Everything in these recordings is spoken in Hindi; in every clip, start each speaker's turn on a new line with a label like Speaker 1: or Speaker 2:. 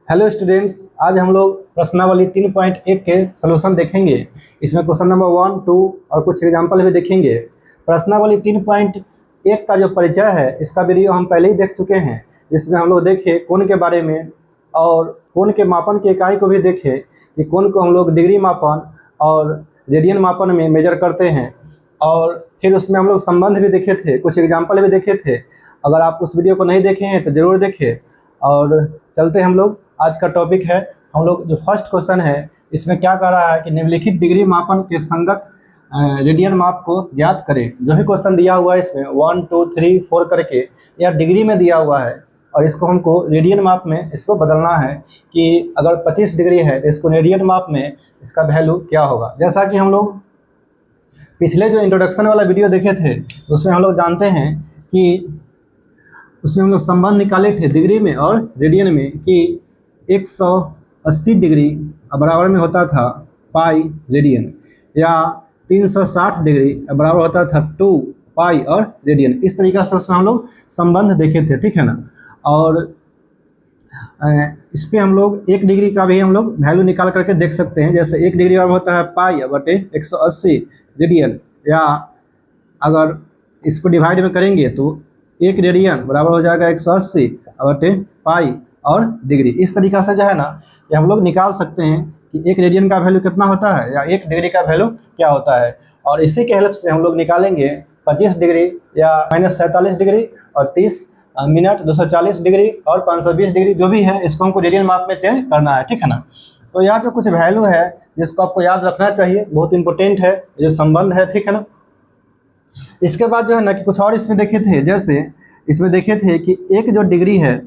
Speaker 1: हेलो स्टूडेंट्स, आज हम लोग प्रश्नावली 3.1 के सलूशन देखेंगे। इसमें क्वेश्चन नंबर 1, 2 और कुछ एग्जाम्पल भी देखेंगे। प्रश्नावली 3.1 का जो परिचय है इसका वीडियो हम पहले ही देख चुके हैं, जिसमें हम लोग देखे कोण के बारे में और कोण के मापन की इकाई को भी देखे कि कोण को हम लोग डिग्री मापन और रेडियन मापन में मेजर करते हैं। और फिर उसमें हम लोग संबंध भी देखे थे, कुछ एग्जाम्पल भी देखे थे। अगर आप उस वीडियो को नहीं देखे हैं तो ज़रूर देखें। और चलते हम लोग, आज का टॉपिक है हम लोग जो फर्स्ट क्वेश्चन है इसमें क्या कह रहा है कि निम्नलिखित डिग्री मापन के संगत रेडियन माप को ज्ञात करें। जो भी क्वेश्चन दिया हुआ है इसमें 1, 2, 3, 4 करके या डिग्री में दिया हुआ है और इसको हमको रेडियन माप में इसको बदलना है कि अगर 25 डिग्री है तो इसको रेडियन माप में इसका वैल्यू क्या होगा। जैसा कि हम लोग पिछले जो इंट्रोडक्शन वाला वीडियो देखे थे उसमें हम लोग जानते हैं कि उसमें हम लोग संबंध निकाले थे डिग्री में और रेडियन में कि 180 डिग्री बराबर में होता था पाई रेडियन, या 360 डिग्री बराबर होता था 2 पाई और रेडियन। इस तरीक़े से उसमें हम लोग संबंध देखे थे, ठीक है ना। और इस पर हम लोग 1 डिग्री का भी हम लोग वैल्यू निकाल करके देख सकते हैं। जैसे 1 डिग्री बराबर होता है पाई बटे 180 रेडियन, या अगर इसको डिवाइड में करेंगे तो 1 रेडियन बराबर हो जाएगा 180 बटे पाई और डिग्री। इस तरीक़ा से जो है ना ये हम लोग निकाल सकते हैं कि 1 रेडियन का वैल्यू कितना होता है या 1 डिग्री का वैल्यू क्या होता है। और इसी के हेल्प से हम लोग निकालेंगे 25 डिग्री या -47 डिग्री और 30 मिनट, 240 डिग्री और 520 डिग्री, जो भी है इसको हमको रेडियन माप में चेंज करना है, ठीक है ना। तो यहाँ जो कुछ वैल्यू है जिसको आपको याद रखना चाहिए, बहुत इंपॉर्टेंट है, ये संबंध है, ठीक है ना। इसके बाद जो है ना कि कुछ और इसमें देखे थे, जैसे इसमें देखे थे कि 1 जो डिग्री है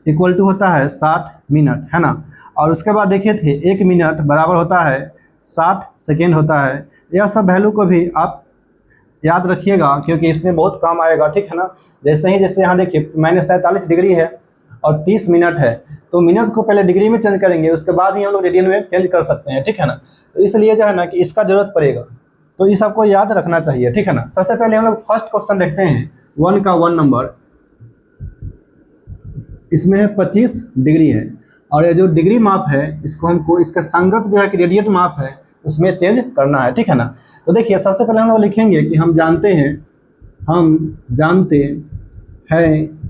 Speaker 1: इक्वल टू होता है 60 मिनट, है ना। और उसके बाद देखे थे 1 मिनट बराबर होता है 60 सेकेंड होता है। यह सब वैल्यू को भी आप याद रखिएगा क्योंकि इसमें बहुत काम आएगा, ठीक है ना। जैसे यहाँ देखिए -47 डिग्री है और 30 मिनट है, तो मिनट को पहले डिग्री में चेंज करेंगे, उसके बाद ही हम लोग रेडियन में चेंज कर सकते हैं, ठीक है ना। तो इसलिए जो है ना कि इसका ज़रूरत पड़ेगा, तो ये सबको याद रखना चाहिए, ठीक है ना। सबसे पहले हम लोग फर्स्ट क्वेश्चन देखते हैं 1 का 1 नंबर। इसमें है 25 डिग्री है और ये जो डिग्री माप है इसको हमको इसका संगत जो है कि रेडियन माप है उसमें चेंज करना है, ठीक है ना। तो देखिए सबसे पहले हम लोग लिखेंगे कि हम जानते हैं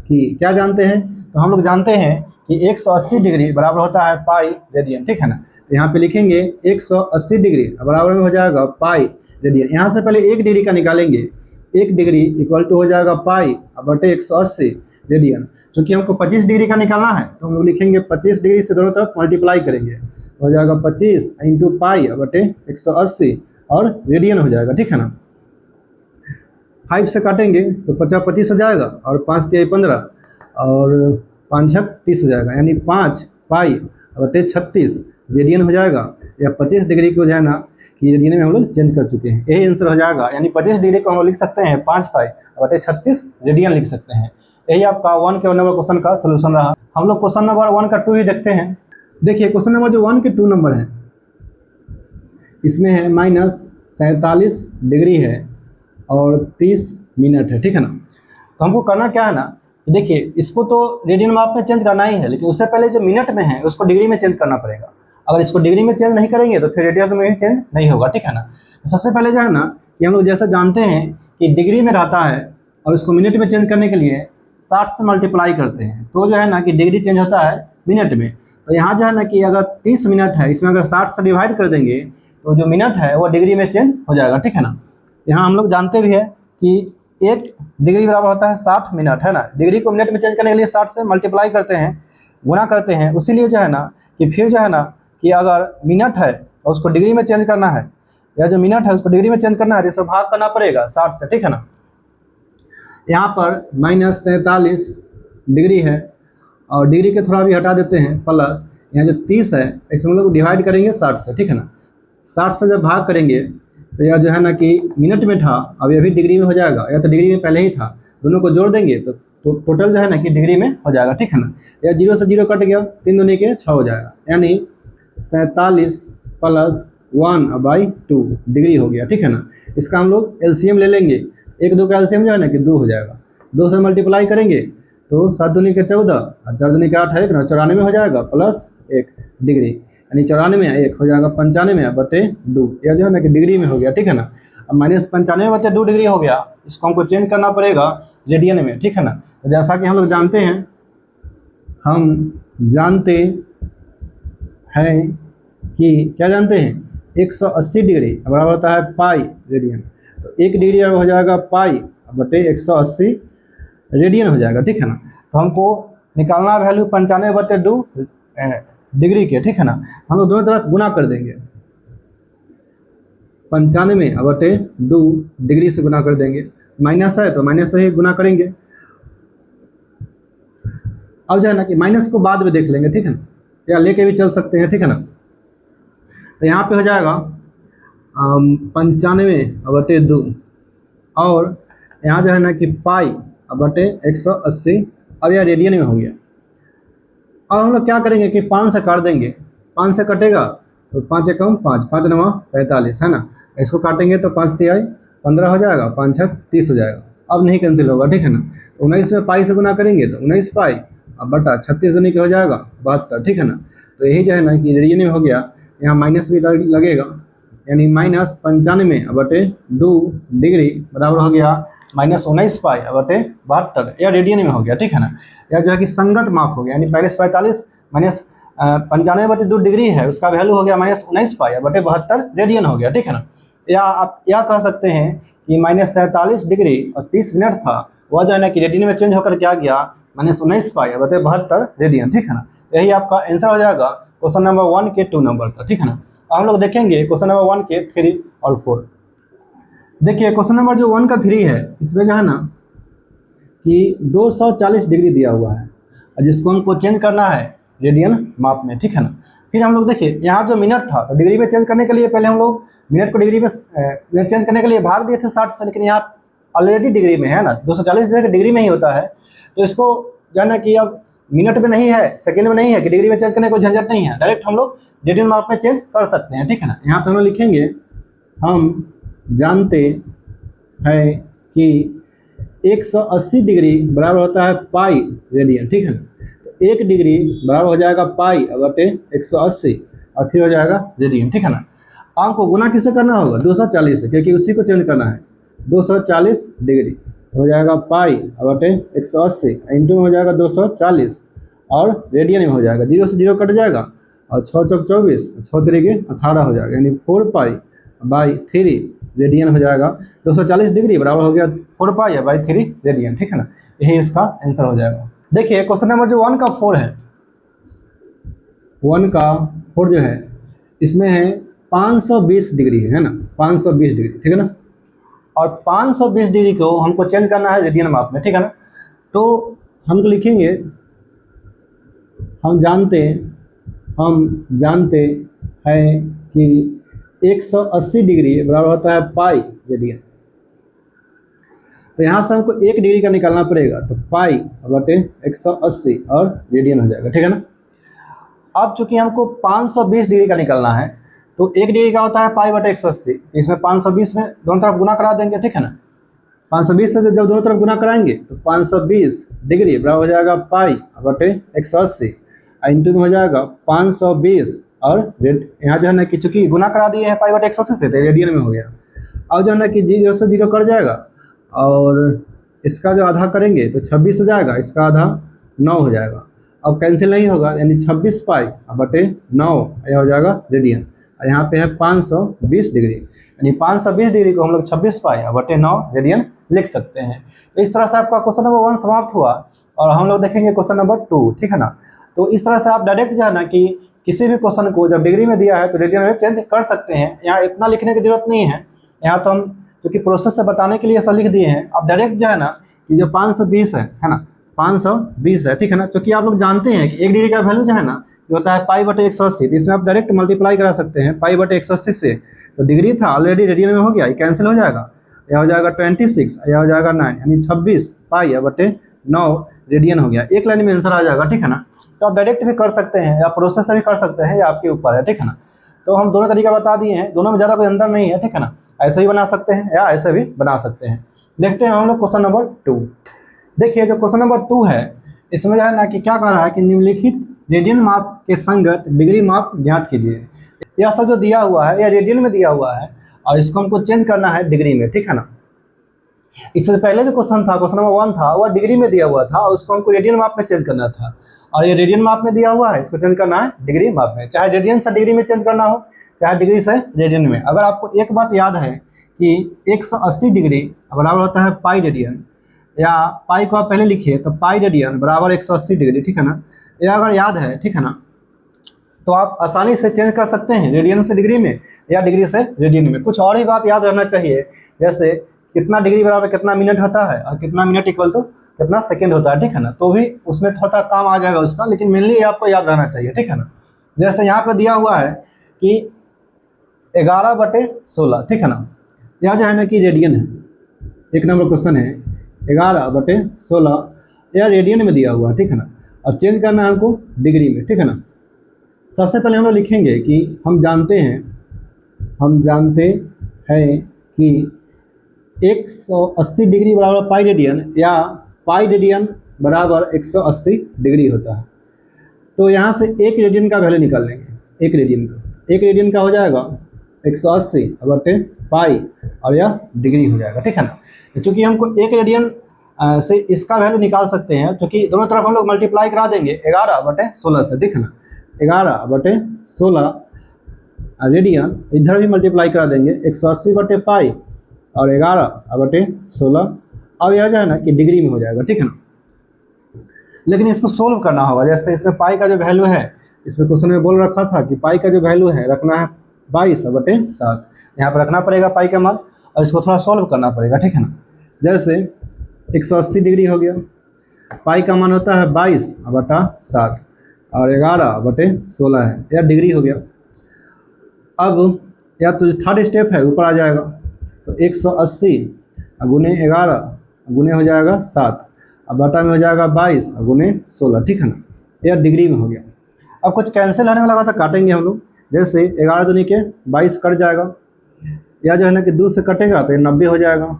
Speaker 1: कि क्या जानते हैं, तो हम लोग जानते हैं कि 180 डिग्री बराबर होता है पाई रेडियन, ठीक है ना। तो यहाँ पे लिखेंगे 180 डिग्री बराबर में हो जाएगा पाई रेडियन। यहाँ से पहले 1 डिग्री का निकालेंगे, 1 डिग्री इक्वल टू हो जाएगा पाई बटे 180 रेडियन। क्योंकि हमको 25 डिग्री का निकालना है तो हम लोग लिखेंगे 25 डिग्री से दोनों तरफ मल्टीप्लाई करेंगे, हो जाएगा 25 इंटू पाई बटे 180 और रेडियन हो जाएगा, ठीक है ना। 5 से काटेंगे तो 50 25 हो जाएगा और 5 3 15 और 5 6 30 हो जाएगा, यानी 5 पाई बटे 36 रेडियन हो जाएगा। या 25 डिग्री को जो है ना कि रेडियन में हम लोग चेंज कर चुके हैं, यही आंसर हो जाएगा। यानी 25 डिग्री को हम लोग लिख सकते हैं 5 पाई बटे 36 रेडियन लिख सकते हैं। यही आपका 1 के नंबर क्वेश्चन का सोल्यूशन रहा। हम लोग क्वेश्चन नंबर 1 का 2 ही देखते हैं। देखिए क्वेश्चन नंबर जो 1 के 2 नंबर है इसमें है -47 डिग्री है और 30 मिनट है, ठीक है ना। तो हमको करना क्या है ना, देखिए इसको तो रेडियन माप में चेंज करना ही है, लेकिन उससे पहले जो मिनट में है उसको डिग्री में चेंज करना पड़ेगा। अगर इसको डिग्री में चेंज नहीं करेंगे तो फिर रेडियन में भी चेंज नहीं होगा, ठीक है ना। तो सबसे पहले जो है ना कि हम लोग जैसा जानते हैं कि डिग्री में रहता है और इसको मिनट में चेंज करने के लिए 60 से मल्टीप्लाई करते हैं, तो जो है ना कि डिग्री चेंज होता है मिनट में। तो यहाँ जो है ना कि अगर 30 मिनट है, इसमें अगर 60 से डिवाइड कर देंगे तो जो मिनट है वो डिग्री में चेंज हो जाएगा, ठीक है ना। यहाँ हम लोग जानते भी है कि 1 डिग्री बराबर होता है 60 मिनट, है ना। डिग्री को मिनट में चेंज करने के लिए 60 से मल्टीप्लाई करते हैं, गुना करते हैं। उसीलिए जो है ना कि फिर जो है ना कि अगर मिनट है और उसको डिग्री में चेंज करना है, या जो मिनट है उसको डिग्री में चेंज करना है तो इसको भाग करना पड़ेगा 60 से, ठीक है ना। यहाँ पर -47 डिग्री है और डिग्री के थोड़ा भी हटा देते हैं प्लस, यहाँ जो 30 है इसमें हम लोग डिवाइड करेंगे 60 से, ठीक है ना। 60 से जब भाग करेंगे तो यह जो है ना कि मिनट में था, अब यह भी डिग्री में हो जाएगा, या तो डिग्री में पहले ही था, दोनों को जोड़ देंगे तो टोटल जो है ना कि डिग्री में हो जाएगा, ठीक है ना। या 0 से 0 कट गया, 3 दूनी के 6 हो जाएगा, यानी 47 + 1/2 डिग्री हो गया, ठीक है ना। इसका हम लोग एलसीएम ले लेंगे, 1 2 का एलसीएम जो है ना कि 2 हो जाएगा, 2 से मल्टीप्लाई करेंगे तो 7 दूनी के 14 और 4 दूनी के 8 है 1 ना, 94 हो जाएगा प्लस 1 डिग्री, यानी 94 1 हो जाएगा 95/2। यह जो है ना कि डिग्री में हो गया, ठीक है ना। अब -95/2 डिग्री हो गया, इसको हमको चेंज करना पड़ेगा रेडियन में, ठीक है ना। तो जैसा कि हम लोग जानते हैं, हम जानते हैं कि क्या जानते हैं, 180 डिग्री बराबर होता है पाई रेडियन। तो 1 डिग्री अब हो जाएगा पाई बटे 180 रेडियन हो जाएगा, ठीक है ना। तो हमको निकालना वैल्यू 95/2 डिग्री के, ठीक है ना। हम लोग दोनों तरफ गुना कर देंगे, 95/2 डिग्री से गुना कर देंगे, माइनस है तो माइनस से ही गुना करेंगे। अब जो है ना कि माइनस को बाद में देख लेंगे, ठीक है ना, या लेके भी चल सकते हैं, ठीक है ना। तो यहाँ पे हो जाएगा 95/2 और यहाँ जो है ना कि पाई बटे 180, अब यह रेडियन में हो गया। अब हम लोग क्या करेंगे कि 5 से काट देंगे, 5 से कटेगा तो 5 एकम 5, 5 9 45 है ना। इसको काटेंगे तो 5 तिहाई 15 हो जाएगा, 5 6 30 हो जाएगा। अब नहीं कैंसिल होगा, ठीक है ना। तो 19 में पाई से गुना करेंगे तो 19 पाई अब बटा 36 दूनी के हो जाएगा 72, ठीक है ना। तो यही जो है ना कि रेडियन में हो गया, यहाँ माइनस भी लगेगा, यानी -95/2 डिग्री बराबर हो गया -19 पाई बटे 72, यह रेडियन में हो गया, ठीक है ना। यह जो है कि संगत माप हो गया, यानी पहले 45 -95/2 डिग्री है, उसका वैल्यू हो गया -19 पाई बटे 72 रेडियन हो गया, ठीक है ना। या आप यह कह सकते हैं कि -47 डिग्री और 30 मिनट था, वह जो है ना कि रेडियन में चेंज होकर क्या गया, -19 पाई बटे 72 रेडियन, ठीक है ना। यही आपका आंसर हो जाएगा क्वेश्चन नंबर 1 के 2 नंबर का, ठीक है ना। हम लोग देखेंगे क्वेश्चन नंबर 1 के 3 और 4। देखिए क्वेश्चन नंबर जो 1 का 3 है, इसमें जो है ना कि 240 डिग्री दिया हुआ है, जिसको हमको चेंज करना है रेडियन माप में, ठीक है ना। फिर हम लोग देखिए यहाँ जो मिनट था, तो डिग्री में चेंज करने के लिए पहले हम लोग मिनट को डिग्री में चेंज करने के लिए भाग दिए थे 60 से, लेकिन यहाँ ऑलरेडी डिग्री में है ना, 240 डिग्री में ही होता है। तो इसको जो है ना कि अब मिनट में नहीं है, सेकेंड में नहीं है कि डिग्री में चेंज करने को झंझट नहीं है, डायरेक्ट हम लोग रेडियन माप में चेंज कर सकते हैं, ठीक है ना। यहाँ पे हम लोग लिखेंगे, हम जानते हैं कि 180 डिग्री बराबर होता है पाई रेडियन, ठीक है ना। तो 1 डिग्री बराबर हो जाएगा पाई बटे 180 और फिर हो जाएगा रेडियन, ठीक है ना। आपको गुना किससे करना होगा, 240 से, क्योंकि उसी को चेंज करना है। 240 डिग्री हो जाएगा पाई बटे 180 इंटू में हो जाएगा 240 और रेडियन में हो जाएगा, 0 से 0 कट जाएगा और 6 चौक 24, 6 3 18 हो जाएगा, यानी 4 पाई बाई 3 रेडियन हो जाएगा। 240 डिग्री बराबर हो गया 4 पाई बाई 3 रेडियन, ठीक है ना। यही इसका आंसर हो जाएगा। देखिए क्वेश्चन नंबर जो 1 का 4 है, 1 का 4 जो है, इसमें है 520 डिग्री है ना, 520 डिग्री, ठीक है ना। और 520 डिग्री को हमको चेंज करना है रेडियन माप में, ठीक है ना। तो हम लिखेंगे, हम जानते हैं कि 180 डिग्री बराबर होता है पाई रेडियन। तो यहाँ से हमको 1 डिग्री का निकालना पड़ेगा, तो पाई बटे 180 और रेडियन हो जाएगा, ठीक है ना। अब चूंकि हमको 520 डिग्री का निकालना है, तो 1 डिग्री का होता है पाई बटे 180, इसमें 520 में दोनों तरफ गुना करा देंगे, ठीक है ना। 520 से जब दोनों तरफ गुना कराएंगे तो 520 डिग्री बराबर हो जाएगा पाई बटे 180 इंटू में हो जाएगा 520 और यहाँ जो है ना कि चूंकि गुना करा दिए हैं पाई बटे 180 से, तो रेडियन में हो गया। अब जो है ना कि 0 से 0 कट जाएगा और इसका जो आधा करेंगे तो 26 हो जाएगा, इसका आधा 9 हो जाएगा। अब कैंसिल नहीं होगा, यानी 26 पाई बटे 9 यह हो जाएगा रेडियन। और यहाँ पे है 520 डिग्री, यानी 520 डिग्री को हम लोग 26 पाई बटे 9 रेडियन लिख सकते हैं। तो इस तरह से आपका क्वेश्चन नंबर 1 समाप्त हुआ और हम लोग देखेंगे क्वेश्चन नंबर 2, ठीक है ना। तो इस तरह से आप डायरेक्ट जो है ना कि किसी भी क्वेश्चन को जब डिग्री में दिया है तो रेडियन में चेंज कर सकते हैं। यहाँ इतना लिखने की जरूरत नहीं है, यहाँ तो हम क्योंकि प्रोसेस से बताने के लिए सब लिख दिए हैं। आप डायरेक्ट जो है ना कि जो 520 है ना, 520 है, ठीक है ना। क्योंकि आप लोग जानते हैं कि 1 डिग्री का वैल्यू जो है ना जो होता है पाई बटे 180, तो इसमें आप डायरेक्ट मल्टीप्लाई करा सकते हैं पाई बटे 180 से। तो डिग्री था ऑलरेडी रेडियन में हो गया, ये कैंसिल हो जाएगा, यह हो जाएगा 26, यह हो जाएगा 9, यानी 26 पाई बटे 9 रेडियन हो गया। एक लाइन में आंसर आ जाएगा, ठीक है ना। तो आप डायरेक्ट भी कर सकते हैं या प्रोसेस से भी कर सकते हैं, या आपके ऊपर है, ठीक है ना। तो हम दोनों तरीका बता दिए हैं, दोनों में ज़्यादा कोई अंतर नहीं है, ठीक है ना। ऐसे भी बना सकते हैं या ऐसे भी बना सकते हैं। देखते हैं हम लोग क्वेश्चन नंबर 2। देखिए जो क्वेश्चन नंबर 2 है, इसमें जो है ना कि क्या कह रहा है कि निम्नलिखित रेडियन माप के संगत डिग्री माप ज्ञात कीजिए। यह सब जो दिया हुआ है यह रेडियन में दिया हुआ है और इसको हमको चेंज करना है डिग्री में, ठीक है ना। इससे पहले जो क्वेश्चन था, क्वेश्चन नंबर 1 था, वह डिग्री में दिया हुआ था और उसको हमको रेडियन माप में चेंज करना था, और ये रेडियन माप में दिया हुआ है, इसको चेंज करना है डिग्री माप में। चाहे रेडियन से डिग्री में चेंज करना हो, चाहे डिग्री से रेडियन में। अगर आपको एक बात याद है कि 180 डिग्री बराबर होता है पाई रेडियन, या पाई को आप पहले लिखिए तो पाई रेडियन बराबर 180 डिग्री, ठीक है ना। यह अगर याद है, ठीक है ना, तो आप आसानी से चेंज कर सकते हैं रेडियन से डिग्री में या डिग्री से रेडियन में। कुछ और ही बात याद रहना चाहिए, जैसे कितना डिग्री बराबर कितना मिनट होता है और कितना मिनट इक्वल टू कितना सेकंड होता है, ठीक है ना। तो भी उसमें थोड़ा काम आ जाएगा उसका, लेकिन मेनली आपको याद रहना चाहिए, ठीक है ना। जैसे यहाँ पर दिया हुआ है कि 11/16, ठीक है ना। यह जो है ना कि रेडियन है, एक नंबर क्वेश्चन है 11/16, यह रेडियन में दिया हुआ है, ठीक है ना, और चेंज करना है हमको डिग्री में, ठीक है ना। सबसे पहले हम लोग लिखेंगे कि हम जानते हैं कि 180 डिग्री बराबर पाई रेडियन या पाई रेडियन बराबर 180 डिग्री होता है। तो यहाँ से एक रेडियन का वैल्यू निकाल लेंगे। एक रेडियन का हो जाएगा 180 पाई और यह डिग्री हो जाएगा, ठीक है ना। चूँकि हमको एक रेडियन से इसका वैल्यू निकाल सकते हैं, क्योंकि दोनों तरफ हम लोग मल्टीप्लाई करा देंगे 11/16 से, ठीक है ना। 11/16 रेडियन इधर भी मल्टीप्लाई करा देंगे 180 पाई और 11/16। अब यह जो है ना कि डिग्री में हो जाएगा, ठीक है ना। लेकिन इसको सोल्व करना होगा। जैसे इसमें पाई का जो वैल्यू है, इसमें क्वेश्चन में बोल रखा था कि पाई का जो वैल्यू है रखना है 22/7, यहाँ पर रखना पड़ेगा पाई का मान और इसको थोड़ा सोल्व करना पड़ेगा, ठीक है ना। जैसे 180 डिग्री हो गया, पाई का मान होता है 22/7 और 11/16 है, यह डिग्री हो गया। अब या तो थर्ड स्टेप है ऊपर आ जाएगा, तो 180 गुने 11 गुने हो जाएगा 7, अब बटा में हो जाएगा 22 गुने 16, ठीक है ना। यह डिग्री में हो गया। अब कुछ कैंसिल होने वाला था, काटेंगे हम लोग। जैसे 11 दूनी के 22 कट जाएगा, या जो है ना कि 2 से कटेगा तो ये 90 हो जाएगा।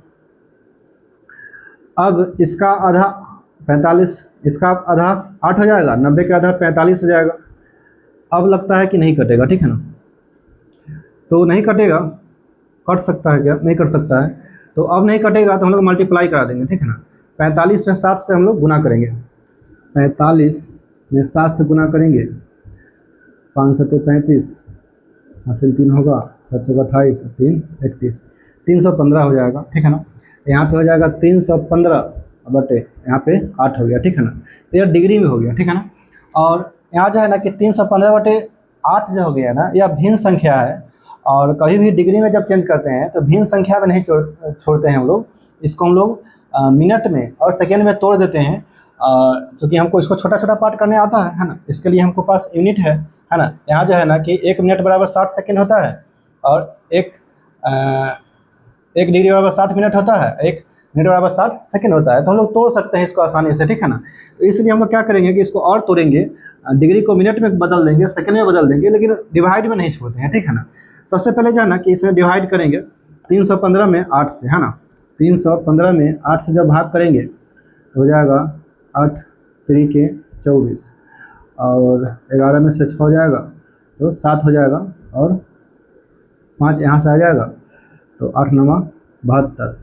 Speaker 1: अब इसका आधा 45, इसका आधा 8 हो जाएगा, 90 का आधा 45 हो जाएगा। अब लगता है कि नहीं कटेगा, ठीक है ना। तो नहीं कटेगा, कट सकता है क्या? नहीं कट सकता है। तो अब नहीं कटेगा तो हम लोग मल्टीप्लाई करा देंगे, ठीक है ना। 45 में 7 से हम लोग गुना करेंगे, 45 में 7 से गुना करेंगे, 5 7 35, हासिल 3 होगा, 7 28, 3 31, 315 हो जाएगा, ठीक है ना। यहाँ पे हो जाएगा 315 बटे यहाँ पे 8 हो गया, ठीक है ना। तो यह डिग्री में हो गया, ठीक है ना। और यहाँ जो है ना कि 315/8 जो हो गया ना, यह भिन्न संख्या है, और कभी भी डिग्री में जब चेंज करते हैं तो भिन्न संख्या में नहीं छोड़ते हैं हम लोग। इसको हम लोग मिनट में और सेकेंड में तोड़ देते हैं, क्योंकि हमको इसको छोटा छोटा पार्ट करने आता है ना। इसके लिए हमको पास यूनिट है ना। यहाँ जो है ना कि 1 मिनट बराबर 60 सेकेंड होता है, और एक डिग्री बराबर 60 मिनट होता है, 1 मिनट बराबर 60 सेकेंड होता है। तो हम लोग तोड़ सकते हैं इसको आसानी से, ठीक है ना। तो इसलिए हम लोग क्या करेंगे कि इसको और तोड़ेंगे, डिग्री को मिनट में बदल देंगे, सेकेंड में बदल देंगे, लेकिन डिवाइड में नहीं छोड़ते हैं, ठीक है ना। सबसे पहले जो है ना कि इसमें डिवाइड करेंगे 315 में 8 से, है ना। 315 में 8 से जब भाग करेंगे तो हो जाएगा 8 3 के 24, और 11 में से 6 हो जाएगा तो 7 हो जाएगा, और 5 यहाँ से आ जाएगा तो 8 9 72,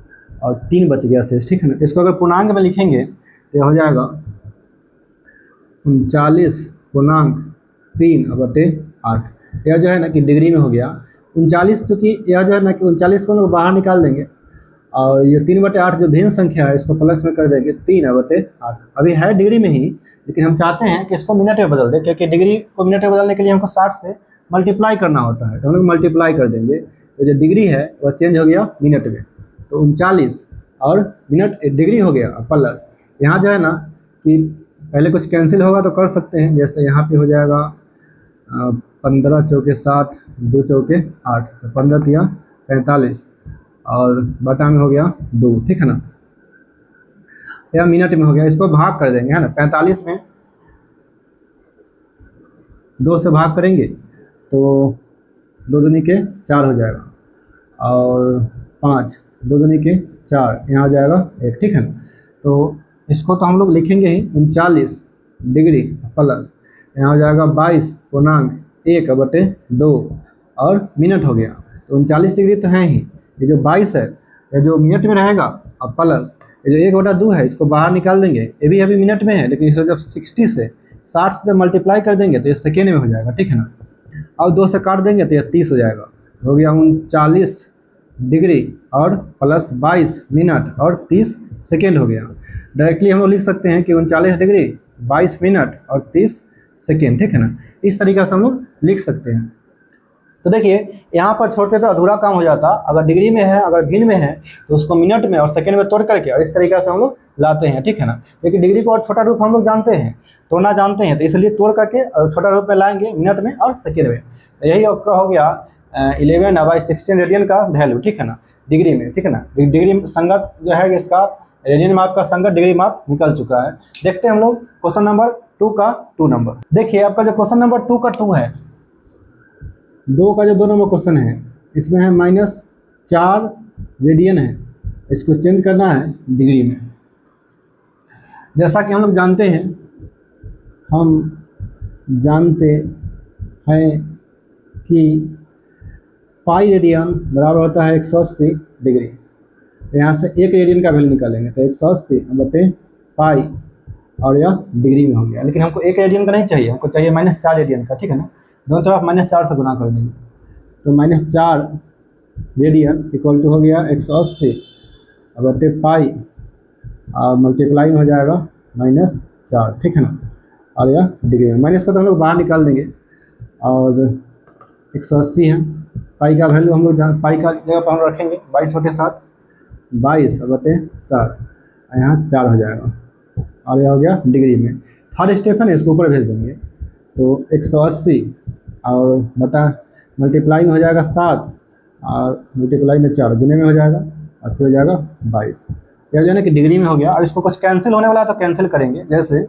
Speaker 1: और 3 बच गया शेष, ठीक है ना। इसको अगर पूर्णांक में लिखेंगे तो यह हो जाएगा 39.3/8। यह जो है ना कि डिग्री में हो गया 39, क्योंकि यह जो है ना कि 39 को हम लोग बाहर निकाल देंगे, और ये 3/8 जो भिन्न संख्या है इसको प्लस में कर देंगे 3/8। अभी है डिग्री में ही, लेकिन हम चाहते हैं कि इसको मिनट में बदल दें, क्योंकि डिग्री को मिनट में बदलने के लिए हमको 60 से मल्टीप्लाई करना होता है, तो हम लोग मल्टीप्लाई कर देंगे। तो जो डिग्री है वह चेंज हो गया मिनट में, तो 39 और मिनट डिग्री हो गया प्लस। यहाँ जो है ना कि पहले कुछ कैंसिल होगा तो कर सकते हैं। जैसे यहाँ पे हो जाएगा 15 चौके 60, 2 चौके 8, तो 15 तिया 45, और बटा में हो गया 2, ठीक है ना। या मिनट में हो गया, इसको भाग कर देंगे, है ना। 45 में 2 से भाग करेंगे तो 2 दूनी के 4 हो जाएगा, और 5 2 दूनी के 4, यहाँ हो जाएगा 1, ठीक है ना। तो इसको तो हम लोग लिखेंगे ही 39 डिग्री प्लस यहाँ हो जाएगा 22.1/2 और मिनट हो गया। तो 39 डिग्री तो है ही, ये जो 22 है ये जो मिनट में रहेगा, और प्लस ये जो 1/2 है इसको बाहर निकाल देंगे, ये भी अभी मिनट में है, लेकिन इसे जब 60 से 60 से मल्टीप्लाई कर देंगे तो ये सेकेंड में हो जाएगा, ठीक है ना। अब 2 से काट देंगे तो ये 30 हो जाएगा, हो गया 39 डिग्री और प्लस 22 मिनट और 30 सेकेंड हो गया। डायरेक्टली हम लोग लिख सकते हैं कि 39 डिग्री 22 मिनट और 30 सेकेंड, ठीक है ना। इस तरीक़े से हम लोग लिख सकते हैं। तो देखिए यहाँ पर छोड़ते तो अधूरा काम हो जाता, अगर डिग्री में है, अगर भिन्न में है तो उसको मिनट में और सेकेंड में तोड़ करके और इस तरीके से हम लोग लाते हैं, ठीक है ना। लेकिन डिग्री को और छोटा रूप हम लोग जानते हैं, तोड़ना जानते हैं, तो इसलिए तोड़ करके और छोटा रूप में लाएंगे मिनट में और सेकेंड में। तो यही आपका हो गया 11/16 रेडियन का वैल्यू, ठीक है ना, डिग्री में, ठीक है ना। डिग्री संगत जो है इसका रेडियन माप का संगत डिग्री माप निकल चुका है। देखते हैं हम लोग क्वेश्चन नंबर 2 का 2 नंबर। देखिए आपका जो क्वेश्चन नंबर 2 का 2 है, 2 का जो 2 नंबर क्वेश्चन है इसमें है -4 रेडियन है, इसको चेंज करना है डिग्री में। जैसा कि हम लोग जानते हैं कि पाई रेडियन बराबर होता है 180 डिग्री। तो यहाँ से 1 रेडियन का वैल्यू निकालेंगे तो 180 बटे पाई और यह डिग्री में हो गया। लेकिन हमको 1 रेडियन का नहीं चाहिए, हमको चाहिए -4 रेडियन का, ठीक है ना। दोनों तरफ -4 से गुना कर देंगे तो -4 रेडियन इक्वल टू हो गया 180 बटे पाई और मल्टीप्लाई में हो जाएगा -4, ठीक है ना। और यह डिग्री में, माइनस का तो हम लोग बाहर निकाल देंगे और 180 है, पाई का वैल्यू हम लोग पाई का जगह पर हम रखेंगे 22/7, 22/7 यहाँ 4 हो जाएगा और यह हो गया डिग्री में। थर्ड स्टेप है ना, इसको ऊपर भेज देंगे तो 180 और बटा मल्टीप्लाई में हो जाएगा 7 और मल्टीप्लाई में 4 गुने में हो जाएगा और फिर हो जाएगा 22। यह जो है कि डिग्री में हो गया। अब इसको कुछ कैंसिल होने वाला है तो कैंसिल करेंगे, जैसे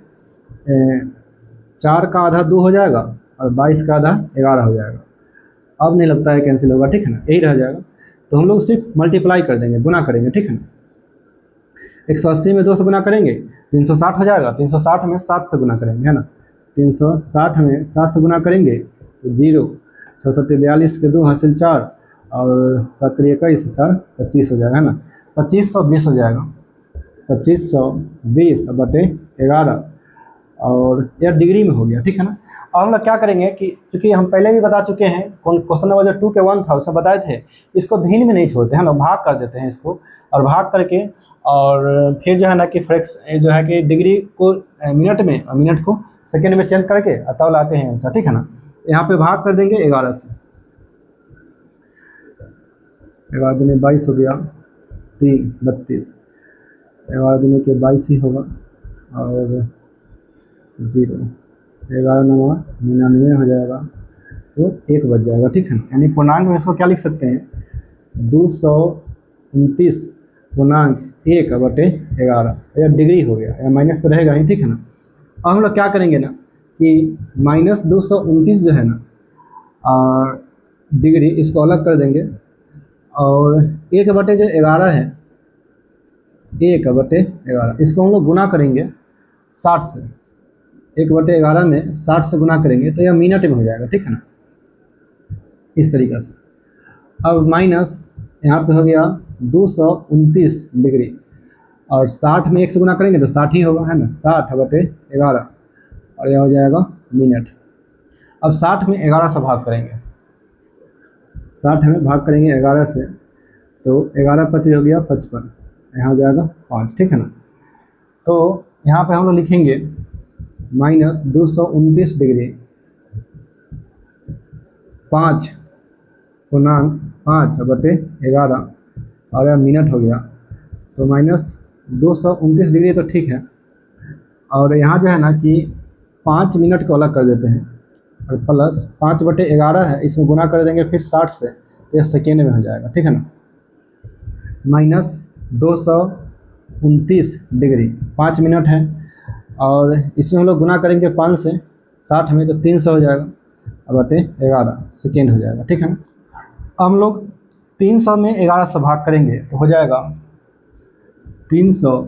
Speaker 1: 4 का आधा 2 हो जाएगा और 22 का आधा 11 हो जाएगा। अब नहीं लगता है कैंसिल होगा, ठीक है ना, यही रह जाएगा। तो हम लोग सिर्फ मल्टीप्लाई कर देंगे, गुना करेंगे, ठीक है ना। 180 में 2 से गुना करेंगे 360 हो जाएगा, 360 में 7 से गुना करेंगे, है ना। 360 में 7 से गुना करेंगे तो 0, 6 7 42 के 2 हासिल 4 और 7 21 4 25 हो जाएगा, है ना। 2520 हो जाएगा, 2520 बटे 11 और यह डिग्री में हो गया, ठीक है ना। अब हम लोग क्या करेंगे कि चूँकि हम पहले भी बता चुके हैं, क्वेश्चन नंबर जो 2 के 1 था उसमें बताए थे, इसको भिन्न में नहीं छोड़ते हैं, हम भाग कर देते हैं इसको, और भाग करके और फिर जो है ना कि फ्रैक्स जो है कि डिग्री को मिनट में और मिनट को सेकेंड में चेंज करके तब लाते हैं आंसर, ठीक है ना। यहाँ पे भाग कर देंगे 11 से, 11 दूनी 22 हो गया, 3 32, 11 दूनी के 22 ही होगा और 0, 11 9 99 हो जाएगा तो 1 बच जाएगा, ठीक है ना। यानी पूर्णांक में इसको क्या लिख सकते हैं, 229.1 बटे 11, यह डिग्री हो गया, या माइनस तो रहेगा ही, ठीक है ना। अब हम लोग क्या करेंगे ना कि -229 जो है ना डिग्री, इसको अलग कर देंगे और 1 बटे जो 11 है, 1 बटे 11 इसको हम लोग गुना करेंगे 60 से, 1 बटे 11 में 60 से गुना करेंगे तो यह मिनट में हो जाएगा, ठीक है ना, इस तरीक़े से। अब माइनस यहाँ पे हो गया 229 डिग्री और 60 में 1 से गुना करेंगे तो 60 ही होगा, है ना, 60 बटे 11 और यह हो जाएगा मिनट। अब 60 में 11 से भाग करेंगे, 60 में भाग करेंगे 11 से तो 11 25 हो गया 55, यहाँ हो जाएगा 5, ठीक है ना। तो यहाँ पे हम लोग लिखेंगे -229 डिग्री 5.5 बटे 11 और यह मिनट हो गया। तो -229 डिग्री तो ठीक है, और यहाँ जो है ना कि 5 मिनट को अलग कर देते हैं और प्लस 5 बटे 11 है, इसमें गुना कर देंगे फिर 60 से तो यह सेकेंड में हो जाएगा, ठीक है ना। -229 डिग्री 5 मिनट है और इसमें हम लोग गुना करेंगे 5 से 60 में तो 300 हो जाएगा बटे 11 सेकेंड हो जाएगा, ठीक है ना। हम लोग 300 में 11 से भाग करेंगे तो हो जाएगा 300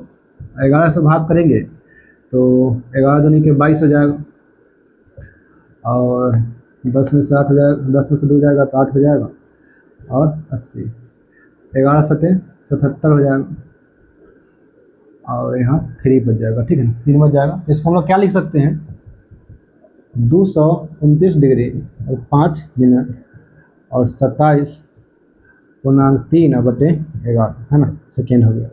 Speaker 1: 11 से भाग करेंगे तो 11 दूनी के 22 हो जाएगा, और 10 में से 8 हो जाएगा, 10 में से 2 जाएगा तो 8 हो जाएगा, और 80, 11 सते 77 हो जाएगा, और यहाँ 3 बच जाएगा। ठीक है ना, 3 बच जाएगा। इसको हम लोग क्या लिख सकते हैं, 229 डिग्री और 5 मिनट और 27.3/11 है ना, सेकेंड हो गया।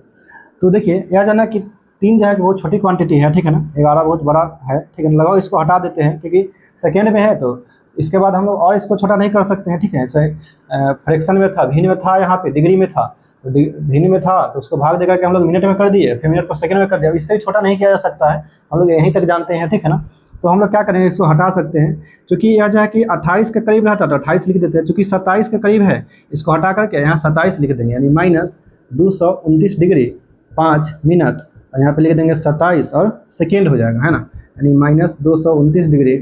Speaker 1: तो देखिए यह जाना कि 3 जो है बहुत छोटी क्वांटिटी है, ठीक है ना, 11 बहुत बड़ा है, ठीक है ना। लगाओ इसको हटा देते हैं क्योंकि सेकेंड में है, तो इसके बाद हम लोग और इसको छोटा नहीं कर सकते हैं, ठीक है। ऐसे फ्रैक्शन में था, भिन्न में था, यहाँ पे डिग्री में था, तो भिन्न में था तो उसको भाग देकर के हम लोग मिनट में कर दिए, फिर मिनट को सेकंड में कर दिया। इससे छोटा नहीं किया जा सकता है, हम लोग यहीं तक जानते हैं, ठीक है ना। तो हम लोग क्या करेंगे, इसको हटा सकते हैं, क्योंकि यह जो है कि 28 के करीब रहता तो 28 लिख देते हैं, क्योंकि 27 के करीब है, इसको हटा करके यहाँ 27 लिख देंगे, यानी -229 डिग्री 5 मिनट, और यहाँ पे लिख देंगे 27 और सेकेंड हो जाएगा, है ना, यानी -229 डिग्री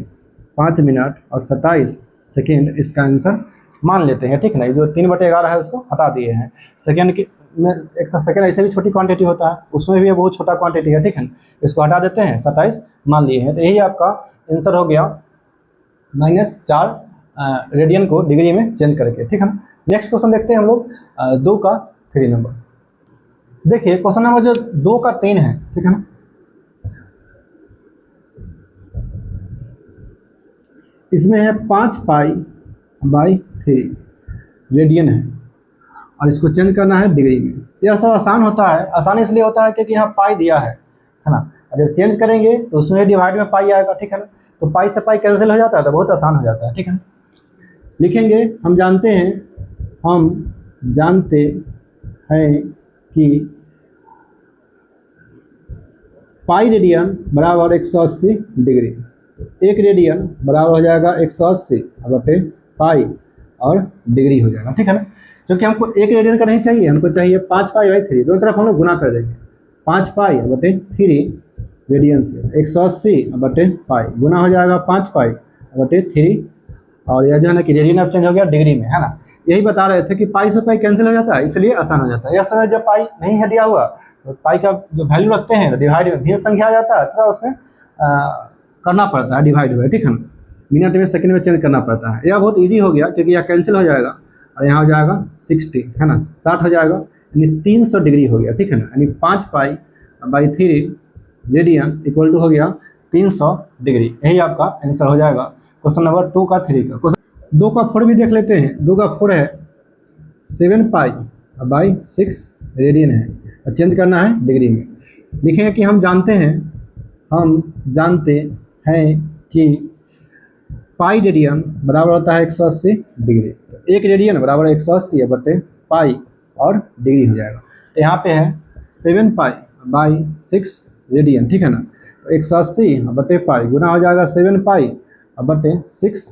Speaker 1: 5 मिनट और 27 सेकेंड इसका आंसर मान लेते हैं, ठीक है ना। ये जो 3/11 है उसको हटा दिए हैं। सेकेंड की में एक तो सेकेंड ऐसे भी छोटी क्वांटिटी होता है, उसमें भी ये बहुत छोटा क्वांटिटी है, ठीक है ना। इसको हटा देते हैं, 27 मान लिए हैं, तो यही आपका आंसर हो गया, -4 रेडियन को डिग्री में चेंज करके, ठीक है ना। नेक्स्ट क्वेश्चन देखते हैं हम लोग 2 का 3 नंबर। देखिए क्वेश्चन नंबर जो 2 का 3 है, ठीक है ना, इसमें है 5π/3 रेडियन है, और इसको चेंज करना है डिग्री में। यह सब आसान होता है, आसान इसलिए होता है क्योंकि यहाँ पाई दिया है ना। जब चेंज करेंगे तो उसमें डिवाइड में पाई आएगा, ठीक है ना, तो पाई से पाई कैंसिल हो जाता है, तो बहुत आसान हो जाता है, ठीक है ना। लिखेंगे, हम जानते हैं कि पाई रेडियन बराबर 180 डिग्री, तो 1 रेडियन बराबर हो जाएगा 180/पाई और डिग्री हो जाएगा, ठीक है ना। क्योंकि हमको 1 रेडियन का नहीं चाहिए, हमको चाहिए 5π/3, दोनों तरफ हम लोग गुना कर देंगे, 5π/3 रेडियन से 180/पाई गुना हो जाएगा 5π/3, और यह जो है ना कि रेडियन अब चेंज हो गया डिग्री में, है ना। यही बता रहे थे कि पाई से पाई कैंसिल हो जाता है, इसलिए आसान हो जाता है। यह समय जब पाई नहीं है दिया हुआ, तो पाई का जो वैल्यू रखते हैं डिवाइड में भिन्न संख्या आ जाता है, तो उसमें करना पड़ता है डिवाइड हुआ, ठीक है ना, मिनट में सेकंड में चेंज करना पड़ता है। यह बहुत इजी हो गया क्योंकि यह कैंसिल हो जाएगा, और यहाँ हो जाएगा 60, है ना, 60 हो जाएगा, यानी 300 डिग्री हो गया, ठीक है ना, यानी 5π/3 रेडियन इक्वल टू हो गया 300 डिग्री। यही आपका आंसर हो जाएगा क्वेश्चन नंबर 2 का 3 का। क्वेश्चन 2 का 4 भी देख लेते हैं। 2 का 4 है 7π/6 रेडियन है, और चेंज करना है डिग्री में। लिखेंगे कि हम जानते हैं कि पाई रेडियन बराबर होता है 180 डिग्री, तो 1 रेडियन बराबर 180/पाई और डिग्री हो जाएगा। तो यहाँ पे है 7π/6 रेडियन, ठीक है ना, तो 180/पाई गुना हो जाएगा 7π/6,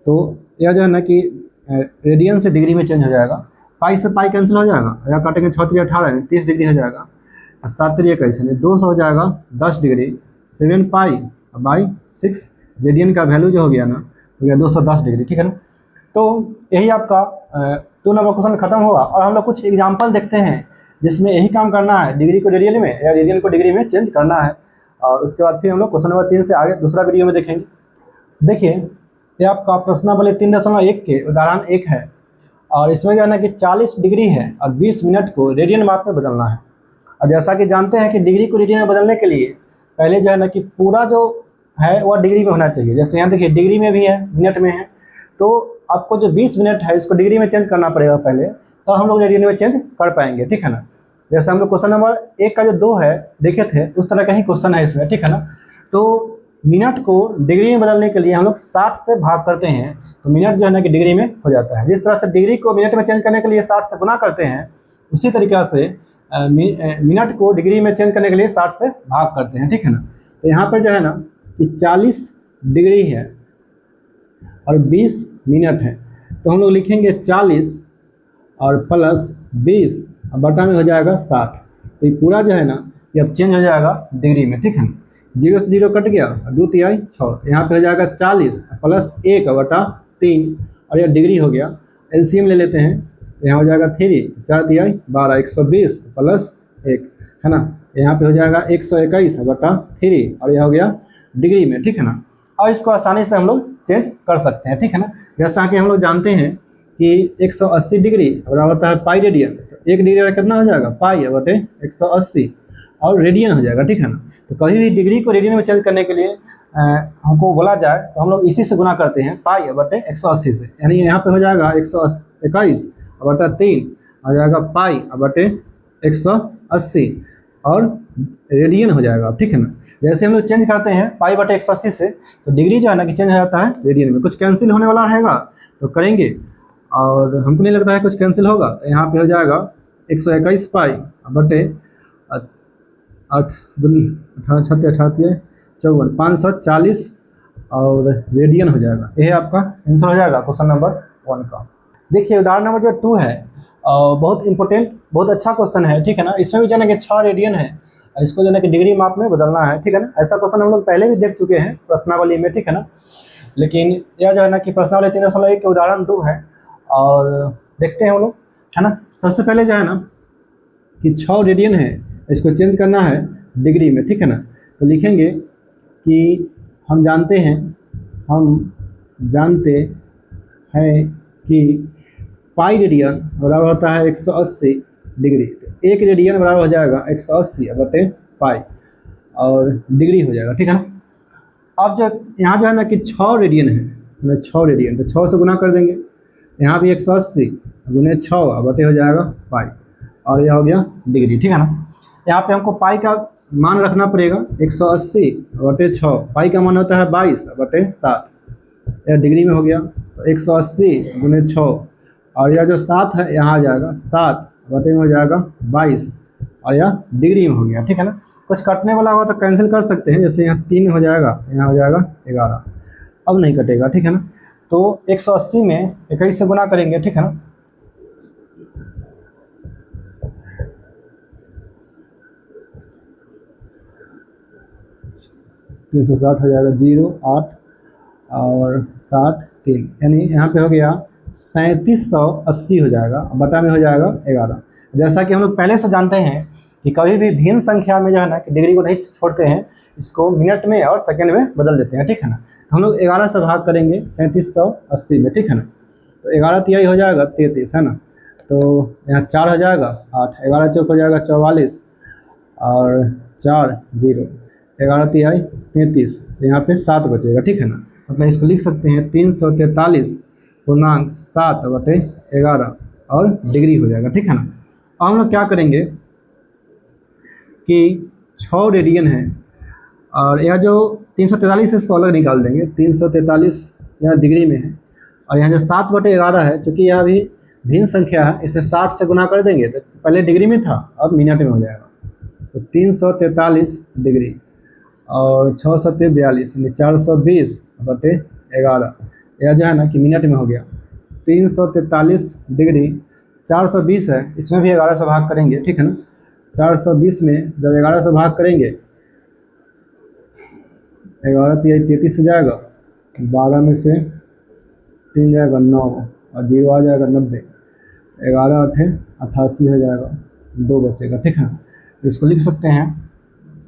Speaker 1: तो यह जो है ना कि रेडियन से डिग्री में चेंज हो जाएगा, पाई से पाई कैंसिल हो जाएगा, या काटेंगे 6 × 18 30 डिग्री हो जाएगा, 7 × 21 200 हो जाएगा 10 डिग्री, 7π/6 रेडियन का वैल्यू जो हो गया ना, हो गया 210 डिग्री, ठीक है ना। तो यही आपका 2 नंबर क्वेश्चन खत्म हुआ, और हम लोग कुछ एग्जाम्पल देखते हैं जिसमें यही काम करना है, डिग्री को रेडियन में या रेडियन को डिग्री में चेंज करना है, और उसके बाद फिर हम लोग क्वेश्चन नंबर 3 से आगे दूसरा वीडियो में देखेंगे। देखिए ये आपका प्रश्नावली 3.1 के उदाहरण 1 है, और इसमें जो है ना कि 40 डिग्री है और 20 मिनट को रेडियन माप में बदलना है। और जैसा कि जानते हैं कि डिग्री को रेडियन में बदलने के लिए पहले जो है ना कि पूरा जो है वह डिग्री में होना चाहिए। जैसे यहाँ देखिए डिग्री में भी है, मिनट में है, तो आपको जो 20 मिनट है इसको डिग्री में चेंज करना पड़ेगा पहले, तो हम लोग रेडियन में चेंज कर पाएंगे, ठीक है ना। जैसे हम लोग क्वेश्चन नंबर 1 का जो 2 है देखे थे, उस तरह का ही क्वेश्चन है इसमें, ठीक है ना। तो मिनट को डिग्री में बदलने के लिए हम लोग 60 से भाग करते हैं, तो मिनट जो है ना कि डिग्री में हो जाता है। जिस तरह से डिग्री को मिनट में चेंज करने के लिए 60 से गुना करते हैं, उसी तरीक़ा से मिनट को डिग्री में चेंज करने के लिए 60 से भाग करते हैं, ठीक है ना। तो यहाँ पर जो है ना कि 40 डिग्री है और 20 मिनट है, तो हम लोग लिखेंगे 40 और प्लस 20 और बटा में हो जाएगा 60। तो ये पूरा जो है ना ये अब चेंज हो जाएगा डिग्री में, ठीक है ना। 0 से 0 कट गया, 2 तिहाई 6, यहाँ पे हो जाएगा 40 प्लस 1/3, और यह डिग्री हो गया। एलसीएम ले लेते हैं, यहाँ हो जाएगा 3, 4 तिहाई 12, 120 प्लस 1, है ना, यहाँ पे हो जाएगा 121/3 और यह हो गया डिग्री में, ठीक है ना। और इसको आसानी से हम लोग चेंज कर सकते हैं, ठीक है ना। जैसा कि हम लोग जानते हैं कि 180 डिग्री बराबर होता है पाई रेडियन, तो 1 डिग्री का कितना हो जाएगा पाई बटे 180 और रेडियन हो जाएगा, ठीक है ना। तो कभी भी डिग्री को रेडियन में चेंज करने के लिए हमको बोला जाए तो हम लोग इसी से गुना करते हैं, पाई बटे 180 से, यानी यहाँ पे हो जाएगा 121/3 हो जाएगा पाई बटे 180 और रेडियन हो जाएगा, ठीक है ना। जैसे हम लोग चेंज करते हैं पाई बटे 180 से, तो डिग्री जो है ना कि चेंज हो जाता है रेडियन में। कुछ कैंसिल होने वाला रहेगा तो करेंगे, और हमको नहीं लगता है कुछ कैंसिल होगा, तो यहाँ पे हो जाएगा 121 पाई बटे 540 और रेडियन हो जाएगा। यह आपका आंसर हो जाएगा क्वेश्चन नंबर 1 का। देखिए उदाहरण नंबर जो 2 है बहुत इंपॉर्टेंट, बहुत अच्छा क्वेश्चन है, ठीक है ना। इसमें भी जो है ना कि 6 रेडियन है, इसको जो है ना कि डिग्री माप में बदलना है, ठीक है ना। ऐसा क्वेश्चन हम लोग पहले भी देख चुके हैं प्रश्नावली में, ठीक है ना। लेकिन यह जो है ना कि प्रश्नावली 3.1 के उदाहरण 2 है और देखते हैं हम लोग, है ना। सबसे पहले जो है ना कि 6 रेडियन है, इसको चेंज करना है डिग्री में, ठीक है ना। तो लिखेंगे कि हम जानते हैं कि पाई रेडियन बराबर होता है 180 डिग्री, तो 1 रेडियन बराबर हो जाएगा 180 बटे पाई और डिग्री हो जाएगा, ठीक है ना। अब जो यहाँ जो है ना कि 6 रेडियन है, मतलब 6 रेडियन, तो 6 से गुना कर देंगे, यहाँ भी 180 गुने 6 बटे हो जाएगा पाई और यह हो गया डिग्री, ठीक है ना। यहाँ पे हमको पाई का मान रखना पड़ेगा 180 बटे 6, पाई का मान होता है 22/7, यह डिग्री में हो गया। तो 180 गुने 6 और यह जो 7 है यहाँ आ जाएगा 7 बटे में हो जाएगा 22 और यह डिग्री में हो गया, ठीक है ना। कुछ कटने वाला होगा तो कैंसिल कर सकते हैं, जैसे यहाँ 3 हो जाएगा, यहाँ हो जाएगा 11, अब नहीं कटेगा, ठीक है ना। तो 180 में 21 से गुना करेंगे, ठीक है ना। तीन 360 हो जाएगा 0 8 और 7 3, यानी यहाँ पे हो गया 3780 हो जाएगा, बटा में हो जाएगा 11। जैसा कि हम लोग पहले से जानते हैं कि कभी भी भिन्न संख्या में जो है ना कि डिग्री को नहीं छोड़ते हैं, इसको मिनट में और सेकंड में बदल देते हैं, ठीक है ना। तो हम लोग 11 से भाग करेंगे 3780 में, ठीक है ना। तो 11 तिहाई हो जाएगा 33, है ना। तो यहाँ 4 हो जाएगा 8, 11 चौक हो जाएगा 44 और 4 0, 11 तिहाई 33, तो यहाँ पे 7 बचेगा, ठीक है ना। मतलब इसको लिख सकते हैं 343.7 बटे 11 और डिग्री हो जाएगा, ठीक है ना। अब हम लोग क्या करेंगे कि 6 रेडियन है और यह जो 343 है इसको अलग निकाल देंगे, 343 यहाँ डिग्री में है और यहाँ जो 7 बटे 11 है, चूँकि यह भी भिन्न संख्या है, इसमें 60 से गुना कर देंगे तो पहले डिग्री में था, अब मिनट में हो जाएगा। तो 343 डिग्री और 6 सत्ते 42 यानी 420 बटे 11, यह जो है ना कि मिनट में हो गया। 343 डिग्री 420 है, इसमें भी 11 से भाग करेंगे, ठीक है ना। 420 में जब 11 से भाग करेंगे 11 तिहाई 33 हो जाएगा, 12 में से 3 जाएगा 9 और 0 आ जाएगा 90, 11 8 88 हो जाएगा, 2 बचेगा, ठीक है ना। इसको लिख सकते हैं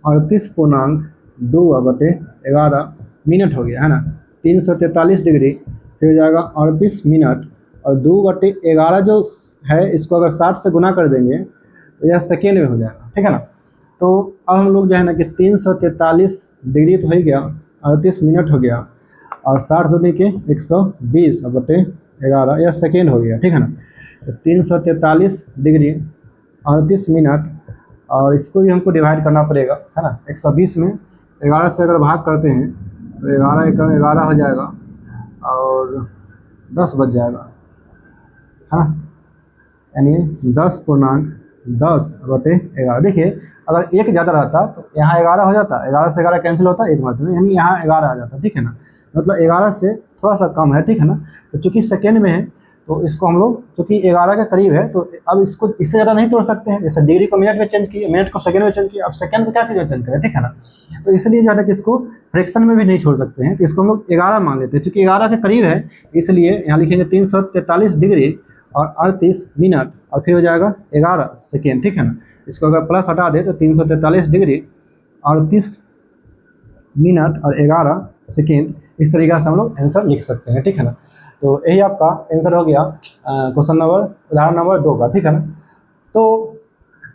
Speaker 1: 38.2 बटे 11 मिनट हो गया, है ना। 343 डिग्री फिर हो जाएगा 38 मिनट और 2 बटे 11 जो है इसको अगर 60 से गुना कर देंगे तो यह सेकेंड में हो जाएगा, ठीक है ना। तो अब हम लोग जो है ना कि 343 डिग्री तो हो गया, 38 मिनट हो गया और 60 दूनी के 120 बटे 11, यह सेकेंड हो गया, ठीक है ना। तो 343 डिग्री 38 मिनट और इसको भी हमको डिवाइड करना पड़ेगा, है ना। 120 में 11 से अगर भाग करते हैं तो 11 एकम 11 हो जाएगा और 10 बच जाएगा, है ना। यानी 10.10 बटे 11। देखिए अगर एक ज़्यादा रहता तो यहाँ 11 हो जाता, 11 से 11 कैंसिल होता एक बार में, यानी यहाँ 11 आ जाता, ठीक है ना। मतलब 11 से थोड़ा सा कम है, ठीक है ना। तो चूँकि सेकेंड में है तो इसको हम लोग चूँकि 11 के करीब है तो अब इसको इससे ज़्यादा नहीं तोड़ सकते हैं। जैसे डिग्री को मिनट में चेंज किए, मिनट को सेकंड में चेंज किया, अब सेकंड को क्या चीज़ में चेंज करें, ठीक है ना। तो इसलिए जो है ना कि इसको फ्रैक्शन में भी नहीं छोड़ सकते हैं, तो इसको हम लोग 11 मान लेते हैं। चूँकि 11 के करीब है इसलिए यहाँ लिखेंगे 343 डिग्री और 38 मिनट और फिर हो जाएगा 11 सेकेंड, ठीक है ना। इसको अगर प्लस हटा दे तो 343 डिग्री 38 मिनट और 11 सेकेंड, इस तरीके से हम लोग आंसर लिख सकते हैं, ठीक है ना। तो यही आपका आंसर हो गया क्वेश्चन नंबर उदाहरण नंबर 2 का, ठीक है ना। तो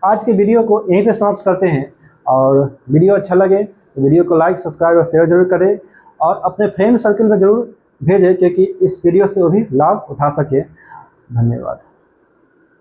Speaker 1: आज के वीडियो को यहीं पे समाप्त करते हैं, और वीडियो अच्छा लगे तो वीडियो को लाइक सब्सक्राइब और शेयर जरूर करें, और अपने फ्रेंड सर्कल में ज़रूर भेजें क्योंकि इस वीडियो से वो भी लाभ उठा सके। धन्यवाद।